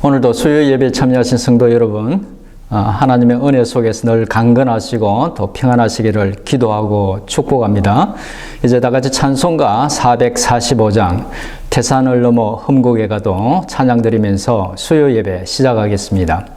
오늘도 수요 예배에 참여하신 성도 여러분, 하나님의 은혜 속에서 늘 강건하시고 또 평안하시기를 기도하고 축복합니다. 이제 다 같이 찬송가 445장 태산을 넘어 흠곡에 가도 찬양 드리면서 수요 예배 시작하겠습니다.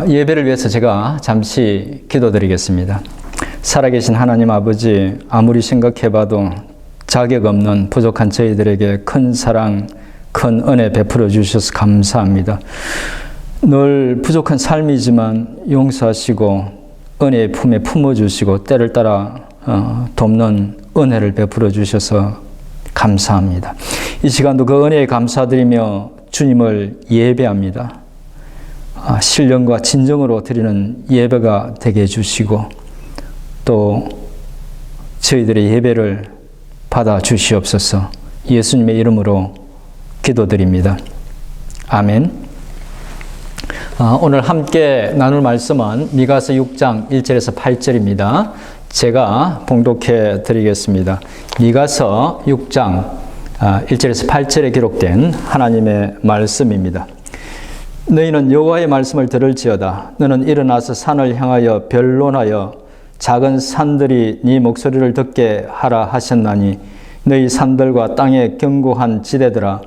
예배를 위해서 제가 잠시 기도드리겠습니다. 살아계신 하나님 아버지, 아무리 생각해봐도 자격 없는 부족한 저희들에게 큰 사랑, 큰 은혜 베풀어 주셔서 감사합니다. 늘 부족한 삶이지만 용서하시고 은혜의 품에 품어주시고 때를 따라 돕는 은혜를 베풀어 주셔서 감사합니다. 이 시간도 그 은혜에 감사드리며 주님을 예배합니다. 신령과 진정으로 드리는 예배가 되게 해주시고 또 저희들의 예배를 받아 주시옵소서. 예수님의 이름으로 기도드립니다. 아멘. 오늘 함께 나눌 말씀은 미가서 6장 1절에서 8절입니다. 제가 봉독해 드리겠습니다. 미가서 6장 1절에서 8절에 기록된 하나님의 말씀입니다. 너희는 여호와의 말씀을 들을지어다. 너는 일어나서 산을 향하여 변론하여 작은 산들이 네 목소리를 듣게 하라 하셨나니 너희 산들과 땅의 견고한 지대들아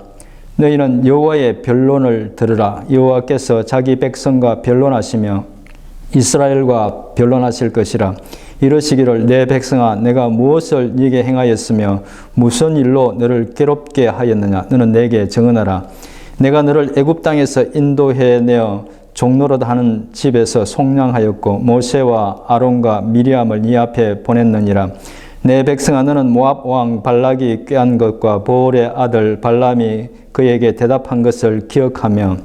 너희는 여호와의 변론을 들으라. 여호와께서 자기 백성과 변론하시며 이스라엘과 변론하실 것이라. 이러시기를 내 백성아 내가 무엇을 네게 행하였으며 무슨 일로 너를 괴롭게 하였느냐. 너는 내게 정언하라. 내가 너를 애굽 땅에서 인도해내어 종노릇 하는 집에서 속량하였고 모세와 아론과 미리암을 네 앞에 보냈느니라. 내 백성아 너는 모압 왕 발락이 꾀한 것과 보올의 아들 발람이 그에게 대답한 것을 기억하며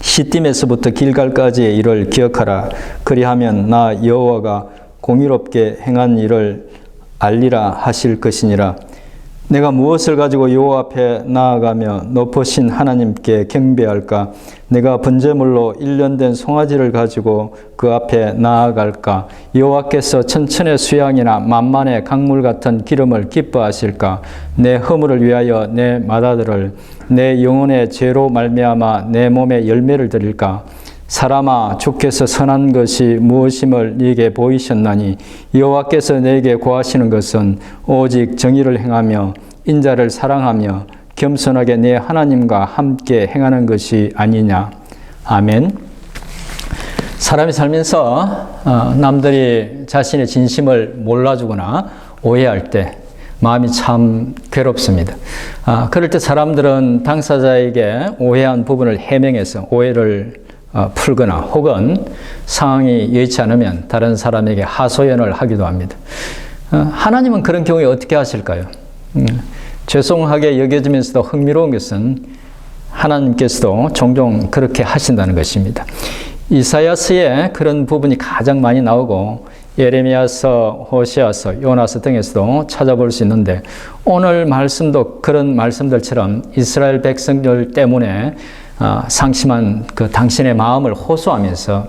시딤에서부터 길갈까지의 일을 기억하라. 그리하면 나 여호와가 공의롭게 행한 일을 알리라 하실 것이니라. 내가 무엇을 가지고 여호와 앞에 나아가며 높으신 하나님께 경배할까? 내가 번제물로 1년 된 송아지를 가지고 그 앞에 나아갈까? 여호와께서 천천의 수양이나 만만의 강물 같은 기름을 기뻐하실까? 내 허물을 위하여 내 맏아들을 내 영혼의 죄로 말미암아 내 몸에 열매를 드릴까? 사람아, 주께서 선한 것이 무엇임을 네게 보이셨나니 여호와께서 네게 구하시는 것은 오직 정의를 행하며 인자를 사랑하며 겸손하게 네 하나님과 함께 행하는 것이 아니냐. 아멘. 사람이 살면서 남들이 자신의 진심을 몰라주거나 오해할 때 마음이 참 괴롭습니다. 그럴 때 사람들은 당사자에게 오해한 부분을 해명해서 오해를 풀거나 혹은 상황이 여의치 않으면 다른 사람에게 하소연을 하기도 합니다. 하나님은 그런 경우에 어떻게 하실까요? 죄송하게 여겨지면서도 흥미로운 것은 하나님께서도 종종 그렇게 하신다는 것입니다. 이사야서에 그런 부분이 가장 많이 나오고 예레미야서, 호세아서, 요나서 등에서도 찾아볼 수 있는데 오늘 말씀도 그런 말씀들처럼 이스라엘 백성들 때문에 상심한 그 당신의 마음을 호소하면서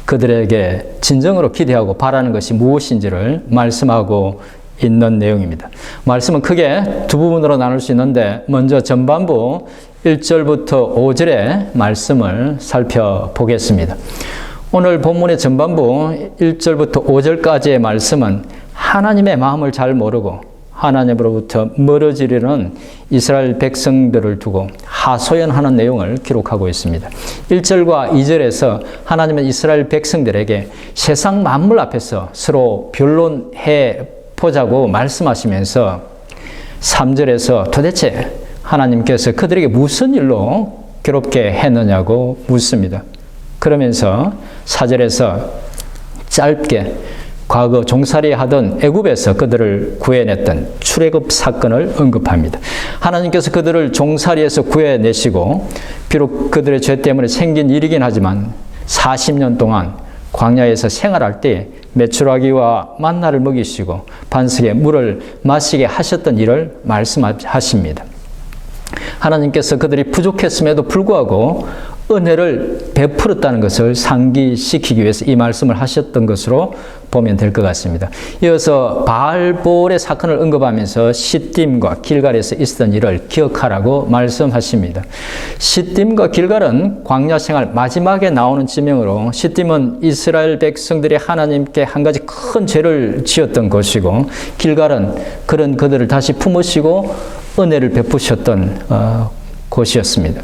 그들에게 진정으로 기대하고 바라는 것이 무엇인지를 말씀하고 있는 내용입니다. 말씀은 크게 두 부분으로 나눌 수 있는데 먼저 전반부 1절부터 5절의 말씀을 살펴보겠습니다. 오늘 본문의 전반부 1절부터 5절까지의 말씀은 하나님의 마음을 잘 모르고 하나님으로부터 멀어지려는 이스라엘 백성들을 두고 하소연하는 내용을 기록하고 있습니다. 1절과 2절에서 하나님은 이스라엘 백성들에게 세상 만물 앞에서 서로 변론해 보자고 말씀하시면서 3절에서 도대체 하나님께서 그들에게 무슨 일로 괴롭게 했느냐고 묻습니다. 그러면서 4절에서 짧게 과거 종살이 하던 애굽에서 그들을 구해냈던 출애굽 사건을 언급합니다. 하나님께서 그들을 종살이에서 구해내시고 비록 그들의 죄 때문에 생긴 일이긴 하지만 40년 동안 광야에서 생활할 때 메추라기와 만나를 먹이시고 반석에 물을 마시게 하셨던 일을 말씀하십니다. 하나님께서 그들이 부족했음에도 불구하고 은혜를 베풀었다는 것을 상기시키기 위해서 이 말씀을 하셨던 것으로 보면 될 것 같습니다. 이어서 바알볼의 사건을 언급하면서 시딤과 길갈에서 있었던 일을 기억하라고 말씀하십니다. 시딤과 길갈은 광야 생활 마지막에 나오는 지명으로 시딤은 이스라엘 백성들이 하나님께 한 가지 큰 죄를 지었던 곳이고 길갈은 그런 그들을 다시 품으시고 은혜를 베푸셨던 곳이었습니다.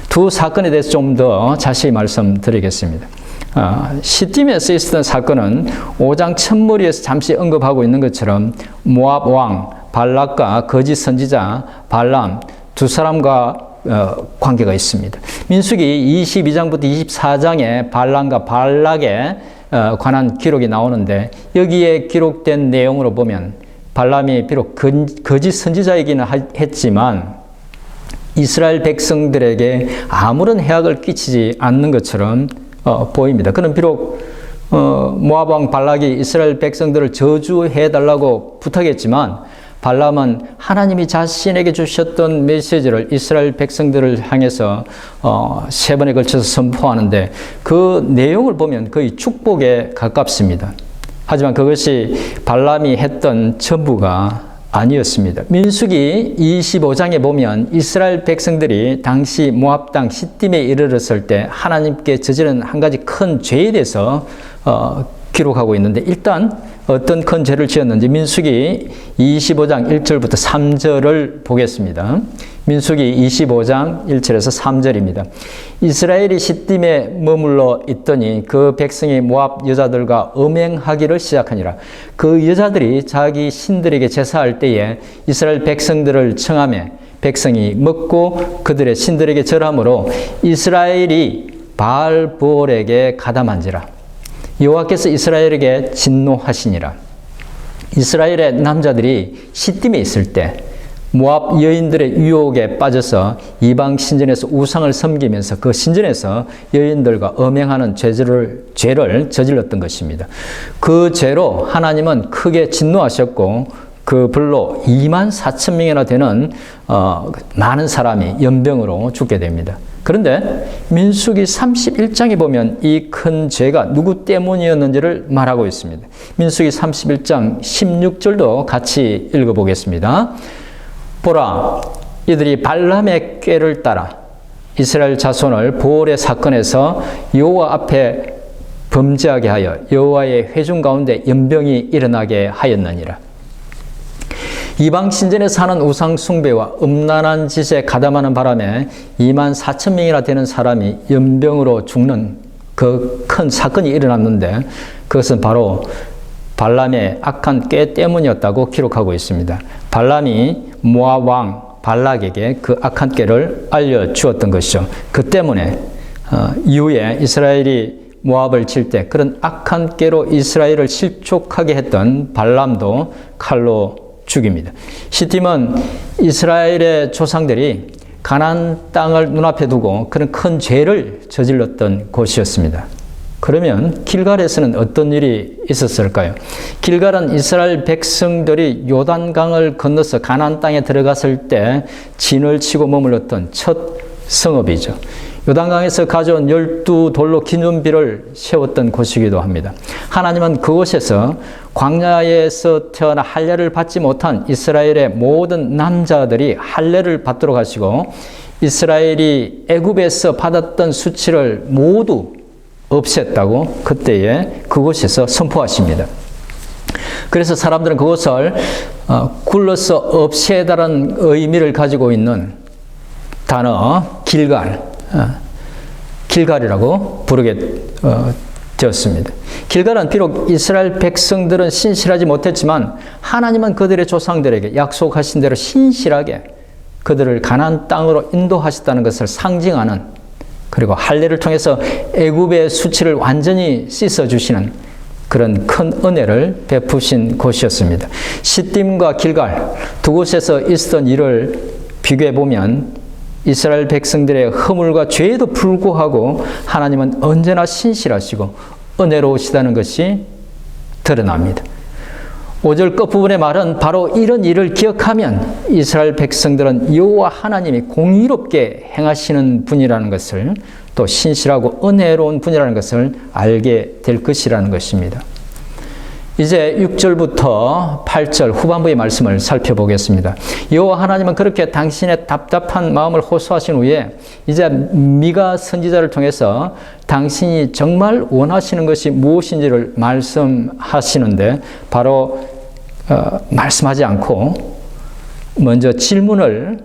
두 사건에 대해서 좀 더 자세히 말씀드리겠습니다. 시딤에서 있었던 사건은 5장 첫머리에서 잠시 언급하고 있는 것처럼 모압 왕 발락과 거짓 선지자 발람 두 사람과 관계가 있습니다. 민수기 22장부터 24장에 발람과 발락에 관한 기록이 나오는데 여기에 기록된 내용으로 보면 발람이 비록 거짓 선지자이기는 했지만 이스라엘 백성들에게 아무런 해악을 끼치지 않는 것처럼 보입니다. 그는 비록 모압 왕 발락이 이스라엘 백성들을 저주해달라고 부탁했지만 발람은 하나님이 자신에게 주셨던 메시지를 이스라엘 백성들을 향해서 3번에 걸쳐서 선포하는데 그 내용을 보면 거의 축복에 가깝습니다. 하지만 그것이 발람이 했던 전부가 아니었습니다. 민수기 25장에 보면 이스라엘 백성들이 당시 모압 땅 시딤에 이르렀을 때 하나님께 저지른 한 가지 큰 죄에 대해서 기록하고 있는데 일단 어떤 큰 죄를 지었는지 민수기 25장 1절부터 3절을 보겠습니다. 민수기 25장 1절에서 3절입니다. 이스라엘이 시딤에 머물러 있더니 그 백성이 모압 여자들과 음행하기를 시작하니라. 그 여자들이 자기 신들에게 제사할 때에 이스라엘 백성들을 청하며 백성이 먹고 그들의 신들에게 절함으로 이스라엘이 바알볼에게 가담한지라. 여호와께서 이스라엘에게 진노하시니라. 이스라엘의 남자들이 시딤에 있을 때 모압 여인들의 유혹에 빠져서 이방 신전에서 우상을 섬기면서 그 신전에서 여인들과 음행하는 죄를 저질렀던 것입니다. 그 죄로 하나님은 크게 진노하셨고 그 불로 24,000명이나 되는 많은 사람이 연병으로 죽게 됩니다. 그런데 민수기 31장에 보면 이 큰 죄가 누구 때문이었는지를 말하고 있습니다. 민수기 31장 16절도 같이 읽어보겠습니다. 보라, 이들이 발람의 꾀를 따라 이스라엘 자손을 보올의 사건에서 여호와 앞에 범죄하게 하여 여호와의 회중 가운데 연병이 일어나게 하였느니라. 이방 신전에서 하는 우상 숭배와 음란한 짓에 가담하는 바람에 24,000명이나 되는 사람이 연병으로 죽는 그 큰 사건이 일어났는데 그것은 바로 발람의 악한 꾀 때문이었다고 기록하고 있습니다. 발람이 모압 왕 발락에게 그 악한 꾀를 알려주었던 것이죠. 그 때문에 이후에 이스라엘이 모압을 칠 때 그런 악한 꾀로 이스라엘을 실족하게 했던 발람도 칼로 죽입니다. 시팀은 이스라엘의 조상들이 가나안 땅을 눈앞에 두고 그런 큰 죄를 저질렀던 곳이었습니다. 그러면 길갈에서는 어떤 일이 있었을까요? 길갈은 이스라엘 백성들이 요단강을 건너서 가나안 땅에 들어갔을 때 진을 치고 머물렀던 첫 성읍이죠. 요단강에서 가져온 12돌로 기념비를 세웠던 곳이기도 합니다. 하나님은 그곳에서 광야에서 태어나 할례를 받지 못한 이스라엘의 모든 남자들이 할례를 받도록 하시고 이스라엘이 애굽에서 받았던 수치를 모두 없앴다고 그때에 그곳에서 선포하십니다. 그래서 사람들은 그것을 굴러서 없애다라는 의미를 가지고 있는 단어 길갈이라고 부르게 되었습니다. 길갈은 비록 이스라엘 백성들은 신실하지 못했지만 하나님은 그들의 조상들에게 약속하신 대로 신실하게 그들을 가나안 땅으로 인도하셨다는 것을 상징하는, 그리고 할례를 통해서 애굽의 수치를 완전히 씻어주시는 그런 큰 은혜를 베푸신 곳이었습니다. 시딤과 길갈 두 곳에서 있었던 일을 비교해 보면 이스라엘 백성들의 허물과 죄에도 불구하고 하나님은 언제나 신실하시고 은혜로우시다는 것이 드러납니다. 5절 끝부분의 말은 바로 이런 일을 기억하면 이스라엘 백성들은 여호와 하나님이 공의롭게 행하시는 분이라는 것을, 또 신실하고 은혜로운 분이라는 것을 알게 될 것이라는 것입니다. 이제 6절부터 8절 후반부의 말씀을 살펴보겠습니다. 여호와 하나님은 그렇게 당신의 답답한 마음을 호소하신 후에 이제 미가 선지자를 통해서 당신이 정말 원하시는 것이 무엇인지를 말씀하시는데 바로 말씀하지 않고 먼저 질문을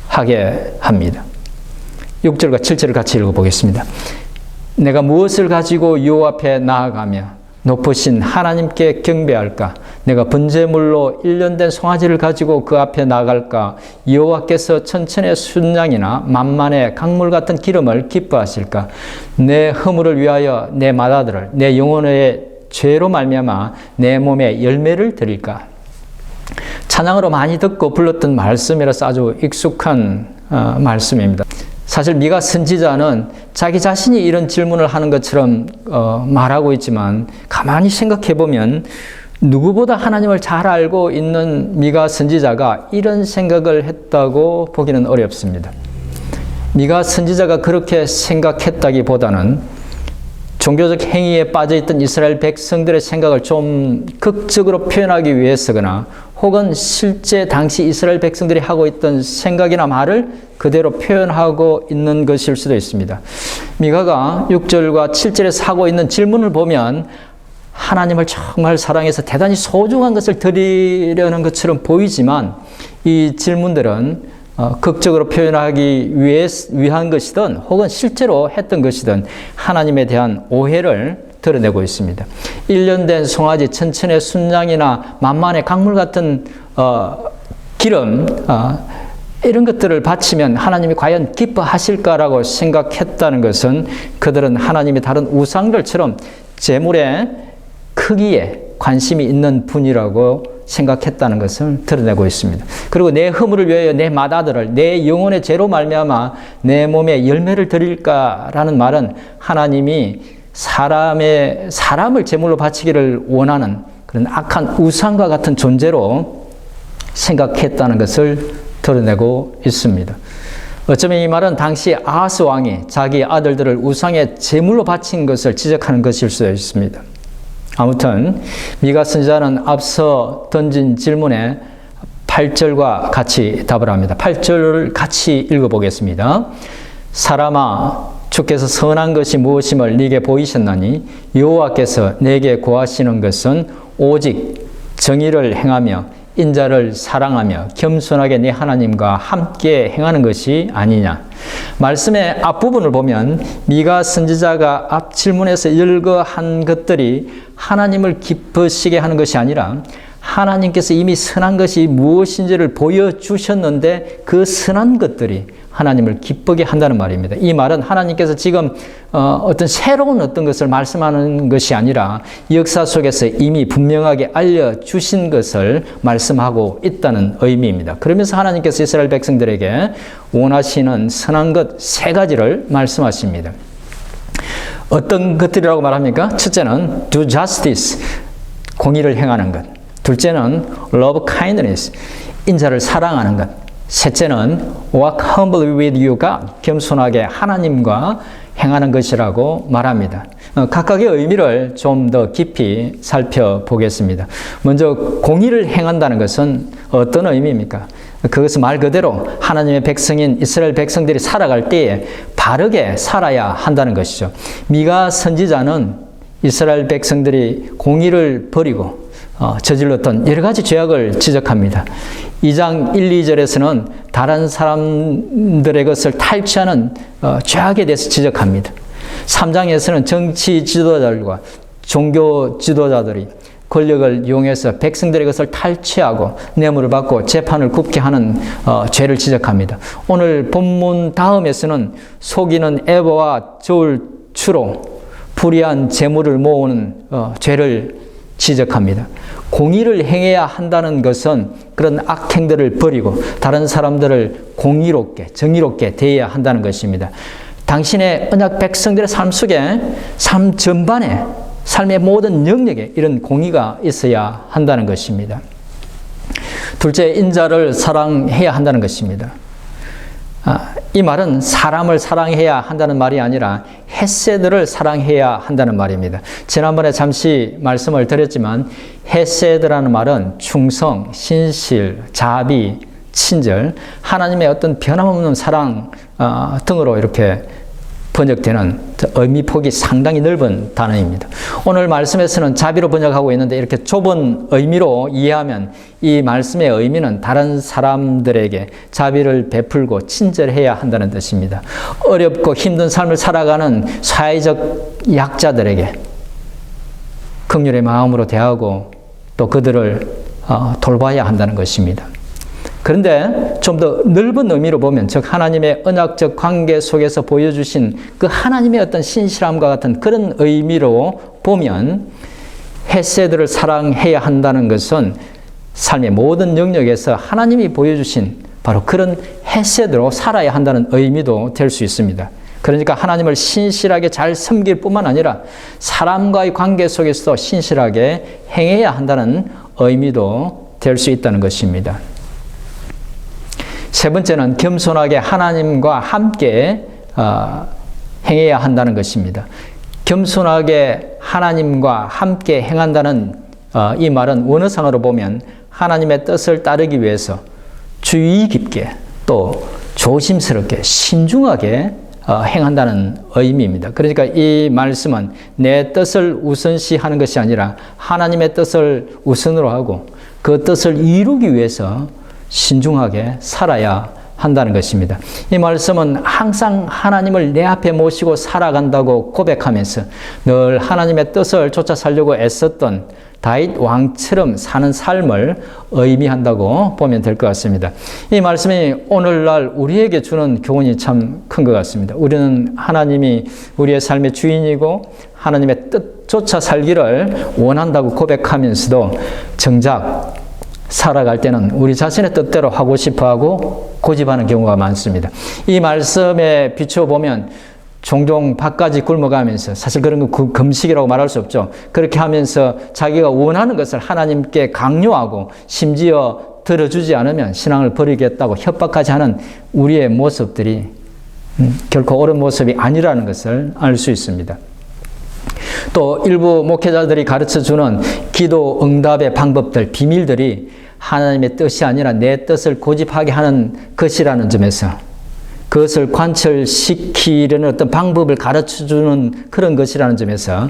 하게 합니다. 6절과 7절을 같이 읽어보겠습니다. 내가 무엇을 가지고 여호와 앞에 나아가며 높으신 하나님께 경배할까? 내가 번제물로 1년 된 송아지를 가지고 그 앞에 나갈까? 여호와께서 천천의 순양이나 만만의 강물 같은 기름을 기뻐하실까? 내 허물을 위하여 내 맏아들을 내 영혼의 죄로 말미암아 내 몸에 열매를 드릴까? 찬양으로 많이 듣고 불렀던 말씀이라서 아주 익숙한 말씀입니다. 사실 미가 선지자는 자기 자신이 이런 질문을 하는 것처럼 말하고 있지만 가만히 생각해 보면 누구보다 하나님을 잘 알고 있는 미가 선지자가 이런 생각을 했다고 보기는 어렵습니다. 미가 선지자가 그렇게 생각했다기보다는 종교적 행위에 빠져있던 이스라엘 백성들의 생각을 좀 극적으로 표현하기 위해서거나 혹은 실제 당시 이스라엘 백성들이 하고 있던 생각이나 말을 그대로 표현하고 있는 것일 수도 있습니다. 미가가 6절과 7절에서 하고 있는 질문을 보면 하나님을 정말 사랑해서 대단히 소중한 것을 드리려는 것처럼 보이지만 이 질문들은 극적으로 표현하기 위한 것이든 혹은 실제로 했던 것이든 하나님에 대한 오해를 드러내고 있습니다. 1년 된 송아지, 천천의 순양이나 만만의 강물 같은 기름, 이런 것들을 바치면 하나님이 과연 기뻐하실까라고 생각했다는 것은 그들은 하나님이 다른 우상들처럼 재물의 크기에 관심이 있는 분이라고 생각했다는 것을 드러내고 있습니다. 그리고 내 허물을 위하여 내 맏아들을 내 영혼의 죄로 말미암아 내 몸에 열매를 드릴까라는 말은 하나님이 사람을 제물로 바치기를 원하는 그런 악한 우상과 같은 존재로 생각했다는 것을 드러내고 있습니다. 어쩌면 이 말은 당시 아하스 왕이 자기 아들들을 우상의 제물로 바친 것을 지적하는 것일 수도 있습니다. 아무튼 미가 선지자는 앞서 던진 질문에 8절과 같이 답을 합니다. 8절을 같이 읽어보겠습니다. 사람아, 주께서 선한 것이 무엇임을 네게 보이셨나니 여호와께서 내게 구하시는 것은 오직 정의를 행하며 인자를 사랑하며 겸손하게 네 하나님과 함께 행하는 것이 아니냐. 말씀의 앞부분을 보면 미가 선지자가 앞 질문에서 열거한 것들이 하나님을 기쁘시게 하는 것이 아니라 하나님께서 이미 선한 것이 무엇인지를 보여주셨는데 그 선한 것들이 하나님을 기쁘게 한다는 말입니다. 이 말은 하나님께서 지금 어떤 새로운 어떤 것을 말씀하는 것이 아니라 역사 속에서 이미 분명하게 알려주신 것을 말씀하고 있다는 의미입니다. 그러면서 하나님께서 이스라엘 백성들에게 원하시는 선한 것 세 가지를 말씀하십니다. 어떤 것들이라고 말합니까? 첫째는 do justice, 공의를 행하는 것. 둘째는 love kindness, 인자를 사랑하는 것. 셋째는 walk humbly with you God, 겸손하게 하나님과 행하는 것이라고 말합니다. 각각의 의미를 좀 더 깊이 살펴보겠습니다. 먼저 공의를 행한다는 것은 어떤 의미입니까? 그것은 말 그대로 하나님의 백성인 이스라엘 백성들이 살아갈 때에 바르게 살아야 한다는 것이죠. 미가 선지자는 이스라엘 백성들이 공의를 버리고 저질렀던 여러 가지 죄악을 지적합니다. 2장 1, 2절에서는 다른 사람들의 것을 탈취하는 죄악에 대해서 지적합니다. 3장에서는 정치 지도자들과 종교 지도자들이 권력을 이용해서 백성들의 것을 탈취하고 뇌물을 받고 재판을 굽게 하는 죄를 지적합니다. 오늘 본문 다음에서는 속이는 에바와 저울추로 불의한 재물을 모으는 죄를 지적합니다. 공의를 행해야 한다는 것은 그런 악행들을 버리고 다른 사람들을 공의롭게 정의롭게 대해야 한다는 것입니다. 당신의 언약 백성들의 삶 속에 삶 전반에 삶의 모든 영역에 이런 공의가 있어야 한다는 것입니다. 둘째, 인자를 사랑해야 한다는 것입니다. 이 말은 사람을 사랑해야 한다는 말이 아니라 헤세드를 사랑해야 한다는 말입니다. 지난번에 잠시 말씀을 드렸지만 헤세드라는 말은 충성, 신실, 자비, 친절, 하나님의 어떤 변함없는 사랑 등으로 이렇게 번역되는 의미 폭이 상당히 넓은 단어입니다. 오늘 말씀에서는 자비로 번역하고 있는데 이렇게 좁은 의미로 이해하면 이 말씀의 의미는 다른 사람들에게 자비를 베풀고 친절해야 한다는 뜻입니다. 어렵고 힘든 삶을 살아가는 사회적 약자들에게 긍휼의 마음으로 대하고 또 그들을 돌봐야 한다는 것입니다. 그런데 좀 더 넓은 의미로 보면, 즉 하나님의 언약적 관계 속에서 보여주신 그 하나님의 어떤 신실함과 같은 그런 의미로 보면 헤세드를 사랑해야 한다는 것은 삶의 모든 영역에서 하나님이 보여주신 바로 그런 헤세드로 살아야 한다는 의미도 될 수 있습니다. 그러니까 하나님을 신실하게 잘 섬길 뿐만 아니라 사람과의 관계 속에서도 신실하게 행해야 한다는 의미도 될 수 있다는 것입니다. 세 번째는 겸손하게 하나님과 함께 행해야 한다는 것입니다. 겸손하게 하나님과 함께 행한다는 이 말은 원어상으로 보면 하나님의 뜻을 따르기 위해서 주의 깊게 또 조심스럽게 신중하게 행한다는 의미입니다. 그러니까 이 말씀은 내 뜻을 우선시하는 것이 아니라 하나님의 뜻을 우선으로 하고 그 뜻을 이루기 위해서 신중하게 살아야 한다는 것입니다. 이 말씀은 항상 하나님을 내 앞에 모시고 살아간다고 고백하면서 늘 하나님의 뜻을 쫓아 살려고 애썼던 다윗 왕처럼 사는 삶을 의미한다고 보면 될 것 같습니다. 이 말씀이 오늘날 우리에게 주는 교훈이 참 큰 것 같습니다. 우리는 하나님이 우리의 삶의 주인이고 하나님의 뜻 쫓아 살기를 원한다고 고백하면서도 정작 살아갈 때는 우리 자신의 뜻대로 하고 싶어하고 고집하는 경우가 많습니다. 이 말씀에 비춰보면 종종 밥까지 굶어가면서, 사실 그런 거 금식이라고 말할 수 없죠. 그렇게 하면서 자기가 원하는 것을 하나님께 강요하고 심지어 들어주지 않으면 신앙을 버리겠다고 협박까지 하는 우리의 모습들이 결코 옳은 모습이 아니라는 것을 알 수 있습니다. 또 일부 목회자들이 가르쳐주는 기도 응답의 방법들, 비밀들이 하나님의 뜻이 아니라 내 뜻을 고집하게 하는 것이라는 점에서, 그것을 관철시키려는 어떤 방법을 가르쳐주는 그런 것이라는 점에서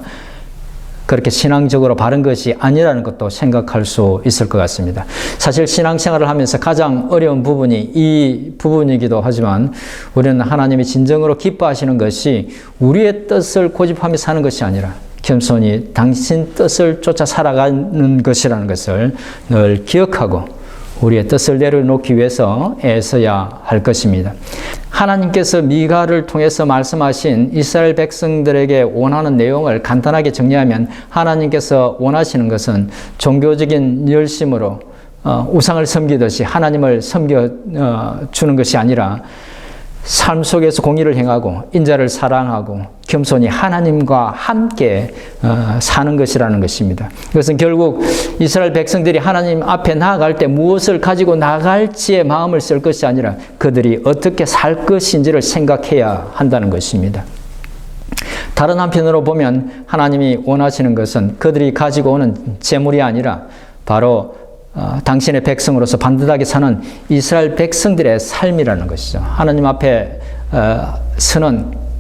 그렇게 신앙적으로 바른 것이 아니라는 것도 생각할 수 있을 것 같습니다. 사실 신앙생활을 하면서 가장 어려운 부분이 이 부분이기도 하지만, 우리는 하나님이 진정으로 기뻐하시는 것이 우리의 뜻을 고집하며 사는 것이 아니라 겸손히 당신 뜻을 쫓아 살아가는 것이라는 것을 늘 기억하고 우리의 뜻을 내려놓기 위해서 애써야 할 것입니다. 하나님께서 미가를 통해서 말씀하신 이스라엘 백성들에게 원하는 내용을 간단하게 정리하면, 하나님께서 원하시는 것은 종교적인 열심으로 우상을 섬기듯이 하나님을 섬겨주는 것이 아니라 삶 속에서 공의를 행하고 인자를 사랑하고 겸손히 하나님과 함께 사는 것이라는 것입니다. 이것은 결국 이스라엘 백성들이 하나님 앞에 나아갈 때 무엇을 가지고 나갈지에 마음을 쓸 것이 아니라 그들이 어떻게 살 것인지를 생각해야 한다는 것입니다. 다른 한편으로 보면 하나님이 원하시는 것은 그들이 가지고 오는 재물이 아니라 바로 당신의 백성으로서 반듯하게 사는 이스라엘 백성들의 삶이라는 것이죠. 하나님 앞에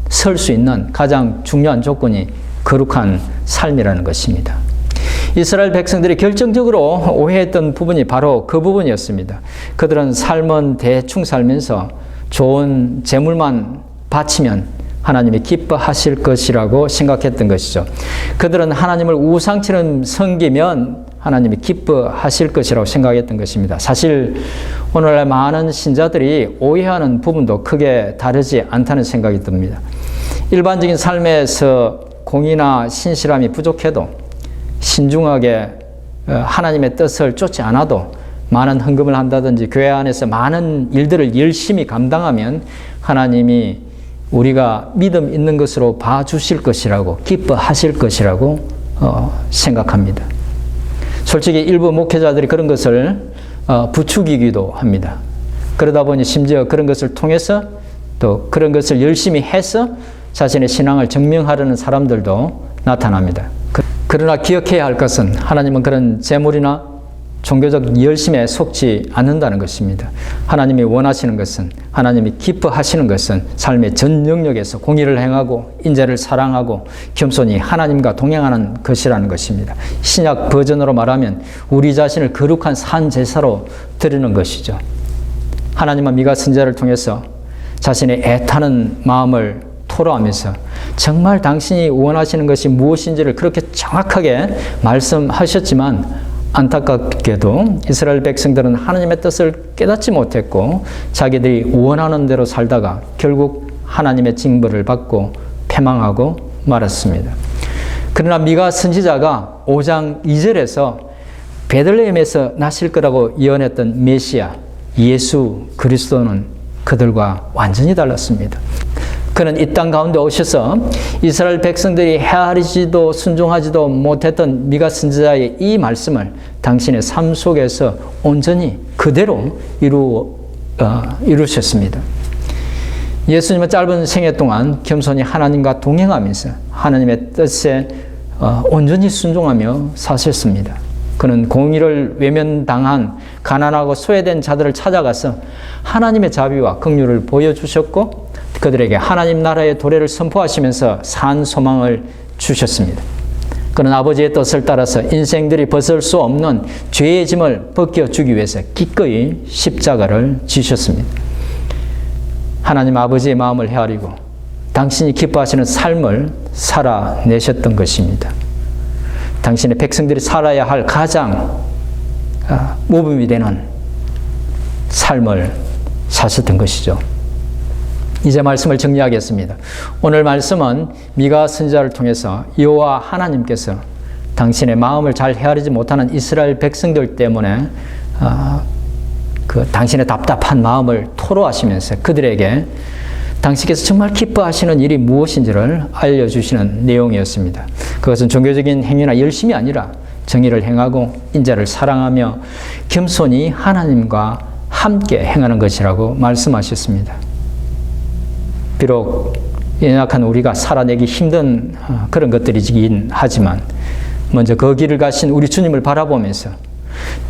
설 수 있는 가장 중요한 조건이 거룩한 삶이라는 것입니다. 이스라엘 백성들이 결정적으로 오해했던 부분이 바로 그 부분이었습니다. 그들은 삶은 대충 살면서 좋은 재물만 바치면 하나님이 기뻐하실 것이라고 생각했던 것이죠. 그들은 하나님을 우상처럼 섬기면 하나님이 기뻐하실 것이라고 생각했던 것입니다. 사실 오늘날 많은 신자들이 오해하는 부분도 크게 다르지 않다는 생각이 듭니다. 일반적인 삶에서 공의나 신실함이 부족해도, 신중하게 하나님의 뜻을 쫓지 않아도, 많은 헌금을 한다든지 교회 안에서 많은 일들을 열심히 감당하면 하나님이 우리가 믿음 있는 것으로 봐주실 것이라고, 기뻐하실 것이라고 생각합니다. 솔직히 일부 목회자들이 그런 것을 부추기기도 합니다. 그러다 보니 심지어 그런 것을 통해서 또 그런 것을 열심히 해서 자신의 신앙을 증명하려는 사람들도 나타납니다. 그러나 기억해야 할 것은, 하나님은 그런 재물이나 종교적 열심에 속지 않는다는 것입니다. 하나님이 원하시는 것은, 하나님이 기뻐하시는 것은 삶의 전 영역에서 공의를 행하고 인자를 사랑하고 겸손히 하나님과 동행하는 것이라는 것입니다. 신약 버전으로 말하면 우리 자신을 거룩한 산 제사로 드리는 것이죠. 하나님은 미가 선지자를 통해서 자신의 애타는 마음을 토로하면서 정말 당신이 원하시는 것이 무엇인지를 그렇게 정확하게 말씀하셨지만, 안타깝게도 이스라엘 백성들은 하나님의 뜻을 깨닫지 못했고 자기들이 원하는 대로 살다가 결국 하나님의 징벌을 받고 패망하고 말았습니다. 그러나 미가 선지자가 5장 2절에서 베들레헴에서 나실 거라고 예언했던 메시아 예수 그리스도는 그들과 완전히 달랐습니다. 그는 이 땅 가운데 오셔서 이스라엘 백성들이 헤아리지도 순종하지도 못했던 미가 선지자의 이 말씀을 당신의 삶 속에서 온전히 그대로 이루셨습니다. 예수님은 짧은 생애 동안 겸손히 하나님과 동행하면서 하나님의 뜻에 온전히 순종하며 사셨습니다. 그는 공의를 외면당한 가난하고 소외된 자들을 찾아가서 하나님의 자비와 긍휼을 보여주셨고, 그들에게 하나님 나라의 도래를 선포하시면서 산 소망을 주셨습니다. 그는 아버지의 뜻을 따라서 인생들이 벗을 수 없는 죄의 짐을 벗겨주기 위해서 기꺼이 십자가를 지셨습니다. 하나님 아버지의 마음을 헤아리고 당신이 기뻐하시는 삶을 살아내셨던 것입니다. 당신의 백성들이 살아야 할 가장 모범이 되는 삶을 사셨던 것이죠. 이제 말씀을 정리하겠습니다. 오늘 말씀은 미가 선지자를 통해서 여호와 하나님께서 당신의 마음을 잘 헤아리지 못하는 이스라엘 백성들 때문에 당신의 답답한 마음을 토로하시면서 그들에게 당신께서 정말 기뻐하시는 일이 무엇인지를 알려주시는 내용이었습니다. 그것은 종교적인 행위나 열심이 아니라 정의를 행하고 인자를 사랑하며 겸손히 하나님과 함께 행하는 것이라고 말씀하셨습니다. 비록 연약한 우리가 살아내기 힘든 그런 것들이긴 하지만 먼저 그 길을 가신 우리 주님을 바라보면서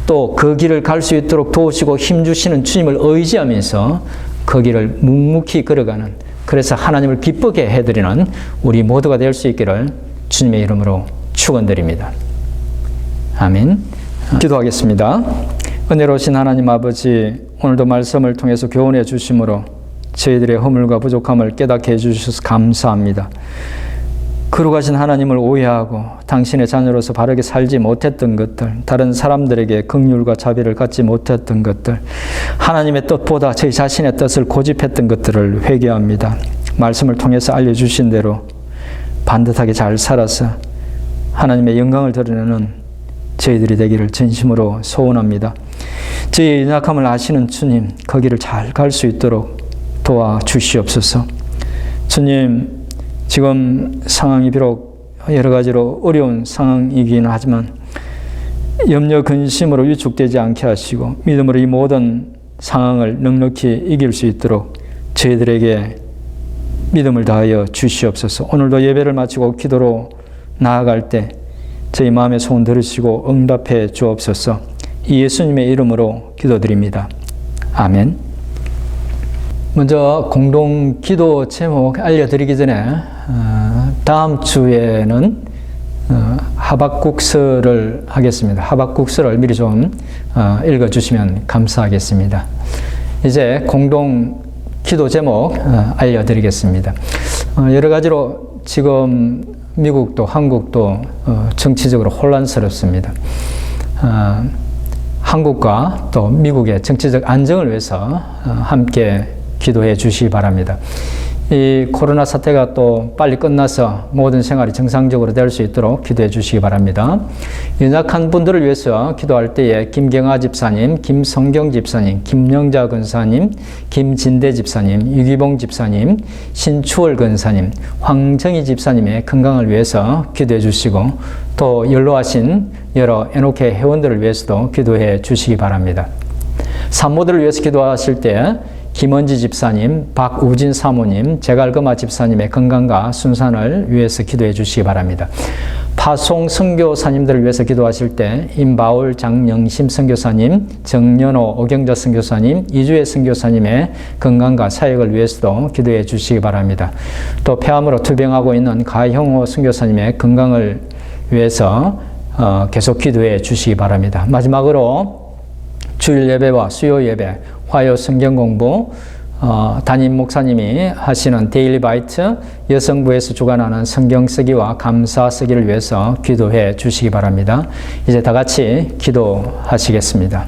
또 그 길을 갈 수 있도록 도우시고 힘주시는 주님을 의지하면서 그 길을 묵묵히 걸어가는, 그래서 하나님을 기쁘게 해드리는 우리 모두가 될 수 있기를 주님의 이름으로 축원드립니다. 아멘. 기도하겠습니다. 은혜로우신 하나님 아버지, 오늘도 말씀을 통해서 교훈해 주심으로 저희들의 허물과 부족함을 깨닫게 해주셔서 감사합니다. 거룩하신 하나님을 오해하고 당신의 자녀로서 바르게 살지 못했던 것들, 다른 사람들에게 긍휼과 자비를 갖지 못했던 것들, 하나님의 뜻보다 저희 자신의 뜻을 고집했던 것들을 회개합니다. 말씀을 통해서 알려주신 대로 반듯하게 잘 살아서 하나님의 영광을 드러내는 저희들이 되기를 진심으로 소원합니다. 저희의 연약함을 아시는 주님, 거기를 잘 갈 수 있도록 도와주시옵소서. 주님, 지금 상황이 비록 여러 가지로 어려운 상황이긴 하지만 염려 근심으로 위축되지 않게 하시고 믿음으로 이 모든 상황을 넉넉히 이길 수 있도록 저희들에게 믿음을 다하여 주시옵소서. 오늘도 예배를 마치고 기도로 나아갈 때 저희 마음의 소원 들으시고 응답해 주옵소서. 예수님의 이름으로 기도드립니다. 아멘. 먼저 공동 기도 제목 알려드리기 전에 다음 주에는 하박국서를 하겠습니다. 하박국서를 미리 좀 읽어주시면 감사하겠습니다. 이제 공동 기도 제목 알려드리겠습니다. 여러 가지로 지금 미국도 한국도 정치적으로 혼란스럽습니다. 한국과 또 미국의 정치적 안정을 위해서 함께 기도해 주시기 바랍니다. 이 코로나 사태가 또 빨리 끝나서 모든 생활이 정상적으로 될 수 있도록 기도해 주시기 바랍니다. 연약한 분들을 위해서 기도할 때에 김경아 집사님, 김성경 집사님, 김영자 권사님, 김진대 집사님, 유기봉 집사님, 신추월 권사님, 황정희 집사님의 건강을 위해서 기도해 주시고 또 연로하신 여러 NOK 회원들을 위해서도 기도해 주시기 바랍니다. 산모들을 위해서 기도하실 때 김원지 집사님, 박우진 사모님, 제갈금아 집사님의 건강과 순산을 위해서 기도해 주시기 바랍니다. 파송 선교사님들을 위해서 기도하실 때 임바울 장영심 선교사님, 정연호 오경자 선교사님, 이주혜 선교사님의 건강과 사역을 위해서도 기도해 주시기 바랍니다. 또 폐암으로 투병하고 있는 가형호 선교사님의 건강을 위해서 계속 기도해 주시기 바랍니다. 마지막으로 주일 예배와 수요 예배, 화요 성경 공부, 담임 목사님이 하시는 데일리 바이트, 여성부에서 주관하는 성경 쓰기와 감사 쓰기를 위해서 기도해 주시기 바랍니다. 이제 다 같이 기도하시겠습니다.